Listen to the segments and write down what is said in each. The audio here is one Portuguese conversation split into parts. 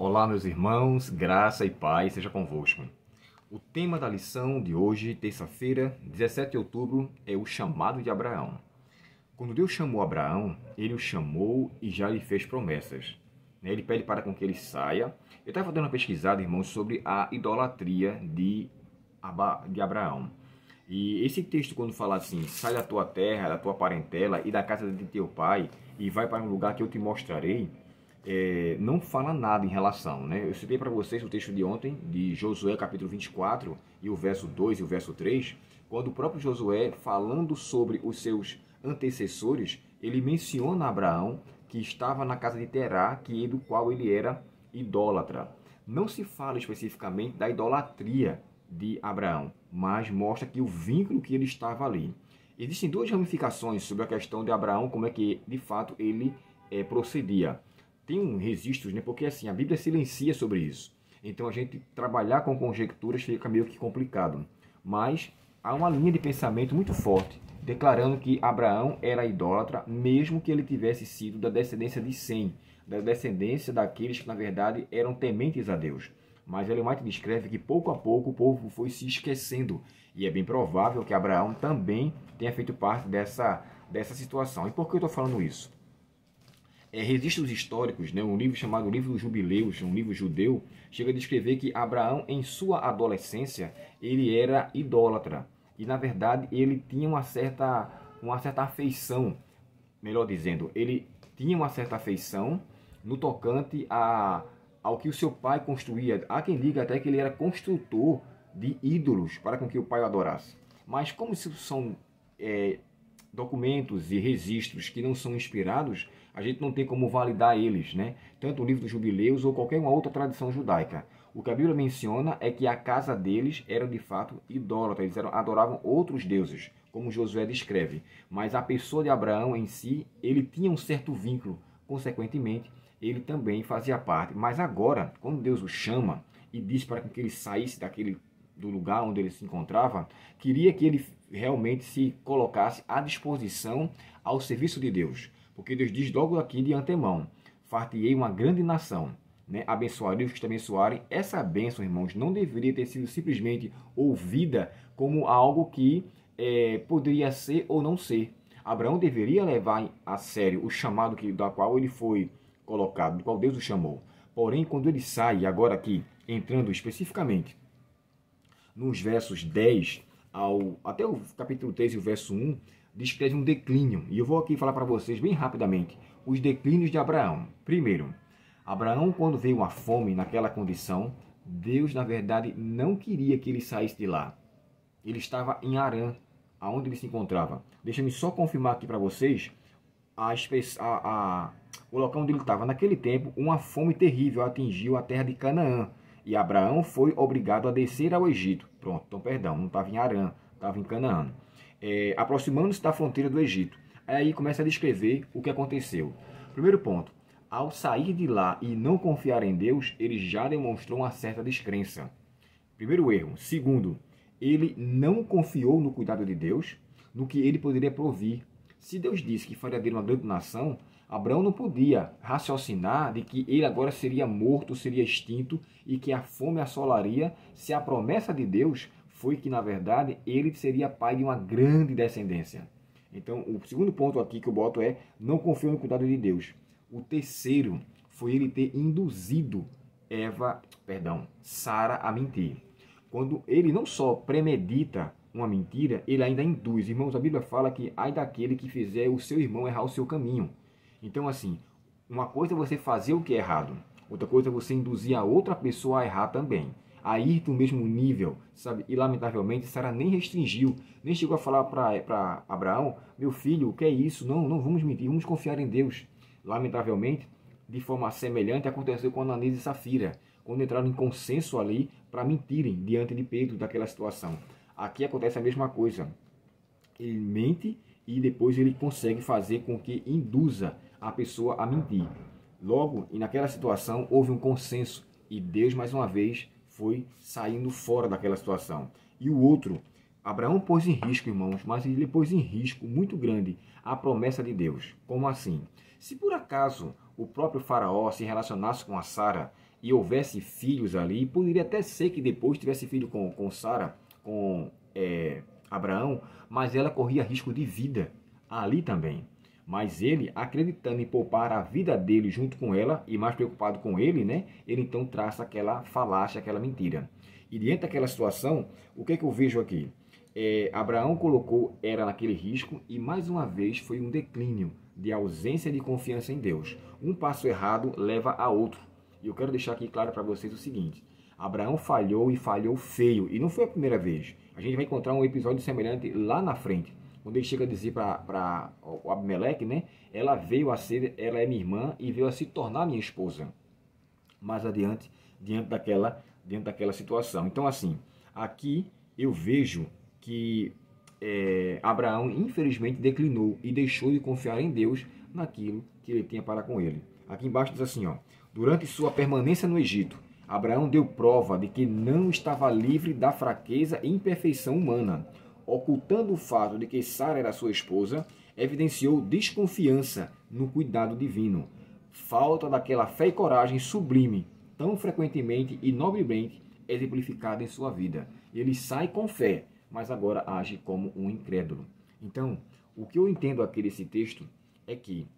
Olá, meus irmãos, graça e paz seja convosco. O tema da lição de hoje, terça-feira, 17 de outubro, é o chamado de Abraão. Quando Deus chamou Abraão, ele o chamou e já lhe fez promessas. Ele pede para com que ele saia. Eu estava dando uma pesquisada, irmãos, sobre a idolatria de Abraão. E esse texto, quando fala assim, sai da tua terra, da tua parentela e da casa de teu pai e vai para um lugar que eu te mostrarei, não fala nada em relação, né? Eu citei para vocês o texto de ontem, de Josué capítulo 24, e o verso 2 e o verso 3, quando o próprio Josué, falando sobre os seus antecessores, ele menciona Abraão, que estava na casa de Terá, do qual ele era idólatra. Não se fala especificamente da idolatria de Abraão, mas mostra que o vínculo que ele estava ali. Existem duas ramificações sobre a questão de Abraão, como é que de fato ele procedia. Tem um registro, né? Porque assim, a Bíblia silencia sobre isso. Então a gente trabalhar com conjecturas fica meio que complicado. Mas há uma linha de pensamento muito forte, declarando que Abraão era idólatra, mesmo que ele tivesse sido da descendência de Sem, da descendência daqueles que na verdade eram tementes a Deus. Mas Ellen White descreve que pouco a pouco o povo foi se esquecendo. E é bem provável que Abraão também tenha feito parte dessa situação. E por que eu estou falando isso? Registros históricos, né, um livro chamado Livro dos Jubileus, um livro judeu, chega a descrever que Abraão, em sua adolescência, ele era idólatra. E, na verdade, ele tinha uma certa afeição, melhor dizendo, ele tinha uma certa afeição no tocante ao que o seu pai construía. Há quem diga até que ele era construtor de ídolos para com que o pai o adorasse. Mas como isso são documentos e registros que não são inspirados, a gente não tem como validar eles, né? Tanto o livro dos Jubileus ou qualquer uma outra tradição judaica. O que a Bíblia menciona é que a casa deles era de fato idólatra, eles adoravam outros deuses, como Josué descreve. Mas a pessoa de Abraão em si, ele tinha um certo vínculo, consequentemente, ele também fazia parte. Mas agora, quando Deus o chama e diz para que ele saísse do lugar onde ele se encontrava, queria que ele realmente se colocasse à disposição ao serviço de Deus. Porque Deus diz logo aqui de antemão, far-te-ei uma grande nação, né? Abençoarei os que te abençoarem. Essa bênção, irmãos, não deveria ter sido simplesmente ouvida como algo que poderia ser ou não ser. Abraão deveria levar a sério o chamado da qual ele foi colocado, do qual Deus o chamou. Porém, quando ele sai, agora aqui, entrando especificamente nos versos 10 até o capítulo 3 e o verso 1, descreve um declínio. E eu vou aqui falar para vocês bem rapidamente os declínios de Abraão. Primeiro, Abraão, quando veio a fome naquela condição, Deus, na verdade, não queria que ele saísse de lá. Ele estava em Harã, aonde ele se encontrava. Deixa-me só confirmar aqui para vocês o local onde ele estava. Naquele tempo, uma fome terrível atingiu a terra de Canaã. E Abraão foi obrigado a descer ao Egito. Pronto, então perdão, não estava em Harã, estava em Canaã. Aproximando-se da fronteira do Egito. Aí começa a descrever o que aconteceu. Primeiro ponto, ao sair de lá e não confiar em Deus, ele já demonstrou uma certa descrença. Primeiro erro. Segundo, ele não confiou no cuidado de Deus, no que ele poderia provir. Se Deus disse que faria dele uma grande nação, Abraão não podia raciocinar de que ele agora seria morto, seria extinto e que a fome assolaria se a promessa de Deus foi que, na verdade, ele seria pai de uma grande descendência. Então, o segundo ponto aqui que eu boto é não confiou no cuidado de Deus. O terceiro foi ele ter induzido Sara a mentir. Quando ele não só premedita uma mentira, ele ainda induz. Irmãos, a Bíblia fala que ai daquele que fizer o seu irmão errar o seu caminho. Então, assim, uma coisa é você fazer o que é errado, outra coisa é você induzir a outra pessoa a errar também, a ir do mesmo nível, sabe? E, lamentavelmente, Sara nem restringiu, nem chegou a falar para Abraão, meu filho, o que é isso? Não vamos mentir, vamos confiar em Deus. Lamentavelmente, de forma semelhante, aconteceu com Ananias e Safira, quando entraram em consenso ali para mentirem diante de Pedro daquela situação. Aqui acontece a mesma coisa. Ele mente e depois ele consegue fazer com que induza a pessoa a mentir. Logo, e naquela situação, houve um consenso e Deus, mais uma vez, foi saindo fora daquela situação. E o outro, Abraão pôs em risco, irmãos, mas ele pôs em risco muito grande a promessa de Deus. Como assim? Se por acaso o próprio faraó se relacionasse com a Sara e houvesse filhos ali, poderia até ser que depois tivesse filho com Sara, com Abraão, mas ela corria risco de vida ali também. Mas ele, acreditando em poupar a vida dele junto com ela, e mais preocupado com ele, né? Ele então traça aquela falácia, aquela mentira. E diante daquela situação, o que é que eu vejo aqui? Abraão colocou ela naquele risco e mais uma vez foi um declínio de ausência de confiança em Deus. Um passo errado leva a outro. E eu quero deixar aqui claro para vocês o seguinte: Abraão falhou e falhou feio. E não foi a primeira vez. A gente vai encontrar um episódio semelhante lá na frente. Quando ele chega a dizer para o Abimeleque, né? Ela é minha irmã e veio a se tornar minha esposa. Mais adiante, diante daquela situação. Então, assim, aqui eu vejo que Abraão, infelizmente, declinou e deixou de confiar em Deus naquilo que ele tinha para com ele. Aqui embaixo diz assim, ó: durante sua permanência no Egito, Abraão deu prova de que não estava livre da fraqueza e imperfeição humana. Ocultando o fato de que Sara era sua esposa, evidenciou desconfiança no cuidado divino, falta daquela fé e coragem sublime, tão frequentemente e nobremente exemplificada em sua vida. Ele sai com fé, mas agora age como um incrédulo. Então, o que eu entendo aqui desse texto é que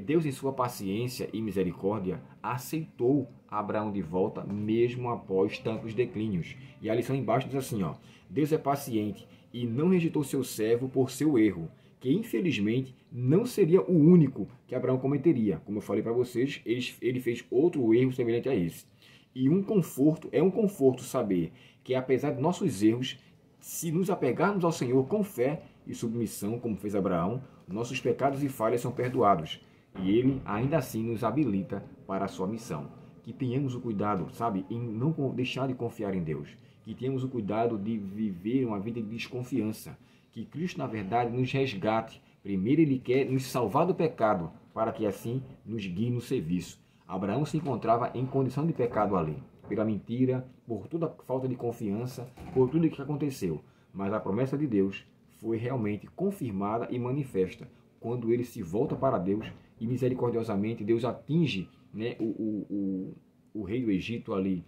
Deus, em sua paciência e misericórdia, aceitou Abraão de volta, mesmo após tantos declínios. E a lição embaixo diz assim, ó: Deus é paciente e não rejeitou seu servo por seu erro, que infelizmente não seria o único que Abraão cometeria. Como eu falei para vocês, ele fez outro erro semelhante a esse. E um conforto saber que, apesar de nossos erros, se nos apegarmos ao Senhor com fé e submissão, como fez Abraão, nossos pecados e falhas são perdoados. E Ele ainda assim nos habilita para a sua missão. Que tenhamos o cuidado, sabe, em não deixar de confiar em Deus. Que tenhamos o cuidado de viver uma vida de desconfiança. Que Cristo, na verdade, nos resgate. Primeiro Ele quer nos salvar do pecado, para que assim nos guie no serviço. Abraão se encontrava em condição de pecado ali, pela mentira, por toda a falta de confiança, por tudo o que aconteceu. Mas a promessa de Deus foi realmente confirmada e manifesta quando ele se volta para Deus e misericordiosamente Deus atinge, né, o rei do Egito ali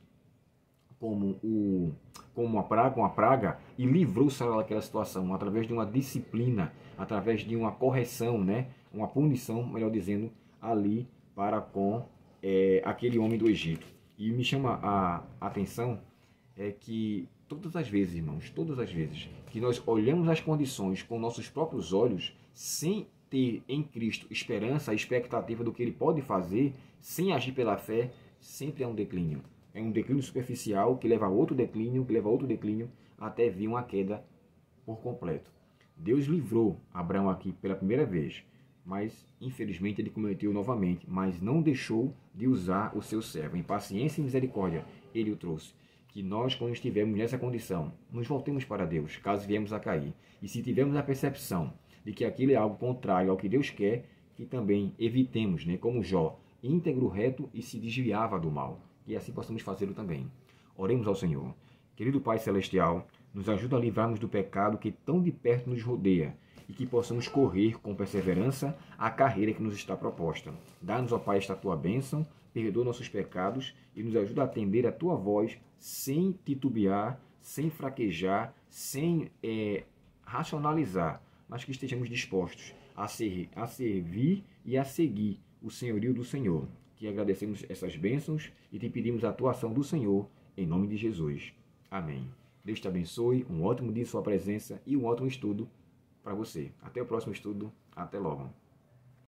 como uma praga e livrou Sara daquela situação através de uma disciplina, através de uma correção, né, uma punição, melhor dizendo, ali para com aquele homem do Egito. E me chama a atenção que todas as vezes, irmãos, todas as vezes que nós olhamos as condições com nossos próprios olhos, sem ter em Cristo esperança, expectativa do que Ele pode fazer, sem agir pela fé, sempre é um declínio. É um declínio superficial que leva a outro declínio, até vir uma queda por completo. Deus livrou Abraão aqui pela primeira vez, mas infelizmente ele cometeu novamente, mas não deixou de usar o seu servo. Em paciência e misericórdia, ele o trouxe. Que nós, quando estivermos nessa condição, nos voltemos para Deus, caso viemos a cair. E se tivermos a percepção de que aquilo é algo contrário ao que Deus quer, que também evitemos, né, como Jó, íntegro, reto e se desviava do mal. E assim possamos fazê-lo também. Oremos ao Senhor. Querido Pai Celestial, nos ajuda a livrarmos do pecado que tão de perto nos rodeia e que possamos correr com perseverança a carreira que nos está proposta. Dá-nos, ó Pai, esta Tua bênção, perdoa nossos pecados e nos ajuda a atender a Tua voz sem titubear, sem fraquejar, sem racionalizar, mas que estejamos dispostos a servir e a seguir o senhorio do Senhor. Que agradecemos essas bênçãos e te pedimos a atuação do Senhor, em nome de Jesus. Amém. Deus te abençoe, um ótimo dia em sua presença e um ótimo estudo para você. Até o próximo estudo, até logo.